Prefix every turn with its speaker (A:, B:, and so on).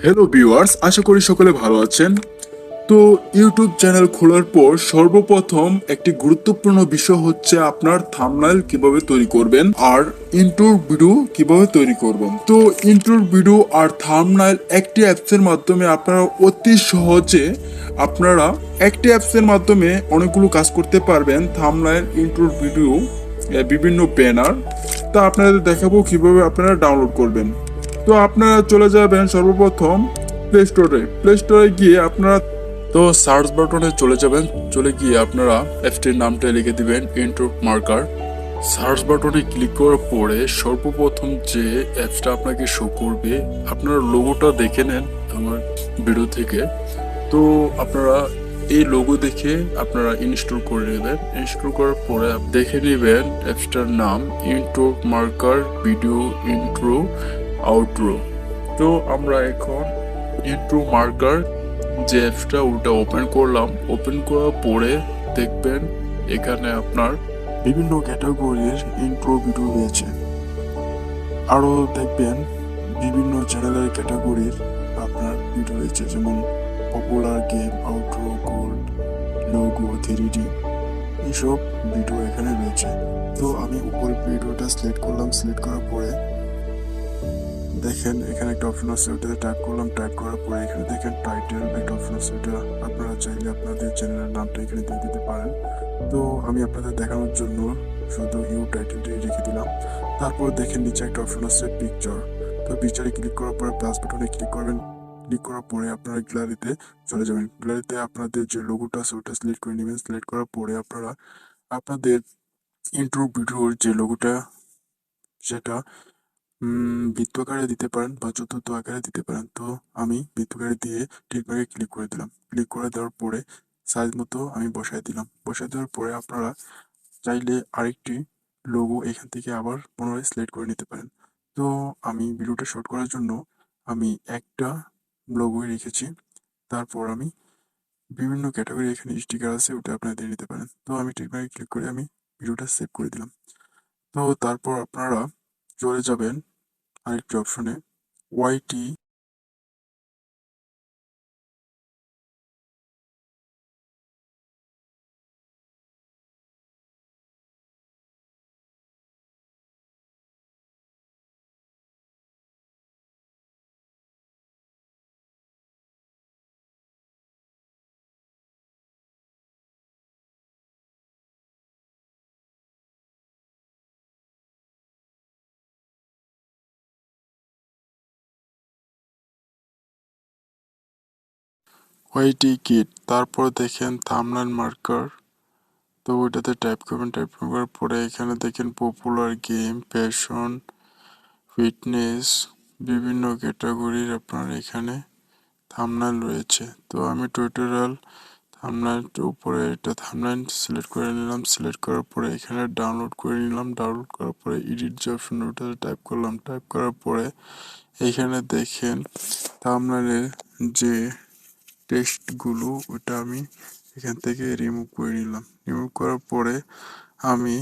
A: Hello viewers, আশা করি সকলে ভালো আছেন। তো ইউটিউব চ্যানেল খোলার পর সর্বপ্রথম একটি গুরুত্বপূর্ণ বিষয় হচ্ছে আপনার থাম্বনেল কিভাবে তৈরি করবেন আর ইন্ট্রো ভিডিও কিভাবে তৈরি করবেন। তো ইন্ট্রো ভিডিও আর থাম্বনেল একটি অ্যাপসের মাধ্যমে আপনারা অতি সহজে একটি অ্যাপসের মাধ্যমে অনেকগুলো কাজ করতে পারবেন। থাম্বনেল, ইন্ট্রো ভিডিও, বিভিন্ন ব্যানার। তা আপনাদের দেখাবো কিভাবে আপনারা ডাউনলোড করবেন। তো আপনারা চলে যাবেন সর্বপ্রথম প্লে স্টোরে গিয়ে আপনারা তো সার্চ বাটনে চলে যাবেন। চলে গিয়ে আপনারা অ্যাপটির নামটা লিখে দিবেন ইন্ট্রো মার্কার। সার্চ বাটনে ক্লিক করার পরে সর্বপ্রথম যে অ্যাপসটা আপনাকে শো করবে, আপনারা লোগোটা দেখে নেন আমার ভিডিও থেকে। তো আপনারা এই লোগো দেখে আপনারা ইনস্টল করে নেবেন। ইনস্টল করার পরে দেখে নেবেন অ্যাপসটার নাম intro marker video intro outro. তো আমরা এখন ইন্ট্রো মার্কার যে অ্যাপসটা ওটা ওপেন করলাম। ওপেন করার পরে দেখবেন এখানে আপনার বিভিন্ন ক্যাটাগরির ইন্ট্রো ভিডিও রয়েছে। আরও দেখবেন বিভিন্ন চ্যানেলের ক্যাটাগরির আপনার ভিডিও রয়েছে, যেমন popular game, outro, gold, logo, 3D, এইসব ভিডিও এখানে রয়েছে। তো আমি উপরে ভিডিওটা সিলেক্ট করলাম। সিলেক্ট করার পরে দেখেন এখানে একটা অপশন আছে, ওটাতে টাইপ করলাম। টাইপ করার পরে এখানে দেখেন টাইটেল একটা অপশন আছে, ওটা আপনারা চাইলে আপনাদের চ্যানেলের নামটা এখানে দিয়ে দিতে পারেন। তো আমি আপনাদের দেখানোর জন্য শুধু টাইটেলটি রেখে দিলাম। তারপর দেখেন নিচে একটা অপশন আছে পিকচার। তো পিকচারে ক্লিক করার পরে প্লাস বাটনে ক্লিক করবেন। ক্লিক করার পরে আপনারা গ্যালারিতে চলে যাবেন। গ্যালারিতে আপনাদের যে লোগোটা আছে ওটা সিলেক্ট করে নেবেন। সিলেক্ট করার পরে আপনারা আপনাদের ইন্ট্রো ভিডিওর যে লোগোটা সেটা বৃত্তাকারে দিতে পারেন বা চতুর্থ আকারে দিতে পারেন। তো আমি বৃত্তাকারে দিয়ে টিকমার্কে ক্লিক করে দিলাম। ক্লিক করে দেওয়ার পরে সাইজ মতো আমি বসায় দিলাম। বসায় দেওয়ার পরে আপনারা চাইলে আরেকটি লোগো এখান থেকে আবার পুনরায় সিলেক্ট করে নিতে পারেন। তো আমি ভিডিওটা শর্ট করার জন্য আমি একটা লোগোই রেখেছি। তারপর আমি বিভিন্ন ক্যাটাগরি এখানে স্টিকার আছে, ওটা আপনারা দিয়ে নিতে পারেন। তো আমি টিকমার্কে ক্লিক করে আমি ভিডিওটা সেভ করে দিলাম। তো তারপর আপনারা চলে যাবেন আরেকটি অপশনে, ওয়াইটি কিট। তারপর দেখেন থাম্বনেল মার্কার। তো ওইটাতে টাইপ করবেন। টাইপ করার পরে এখানে দেখেন পপুলার গেম, ফ্যাশন, ফিটনেস, বিভিন্ন ক্যাটাগরির আপনার এখানে থাম্বনেল রয়েছে। তো আমি টিউটোরিয়াল থাম্বনেলটার উপরে এটা থাম্বনেল সিলেক্ট করে নিলাম। সিলেক্ট করার পরে এখানে ডাউনলোড করে নিলাম। ডাউনলোড করার পরে এডিট যে অপশন ওটাতে টাইপ করলাম। টাইপ করার পরে এইখানে দেখেন থাম্বনেলের যে টেক্সটগুলো ওটা আমি এখান থেকে রিমুভ করে নিলাম। রিমুভ করার পরে আমি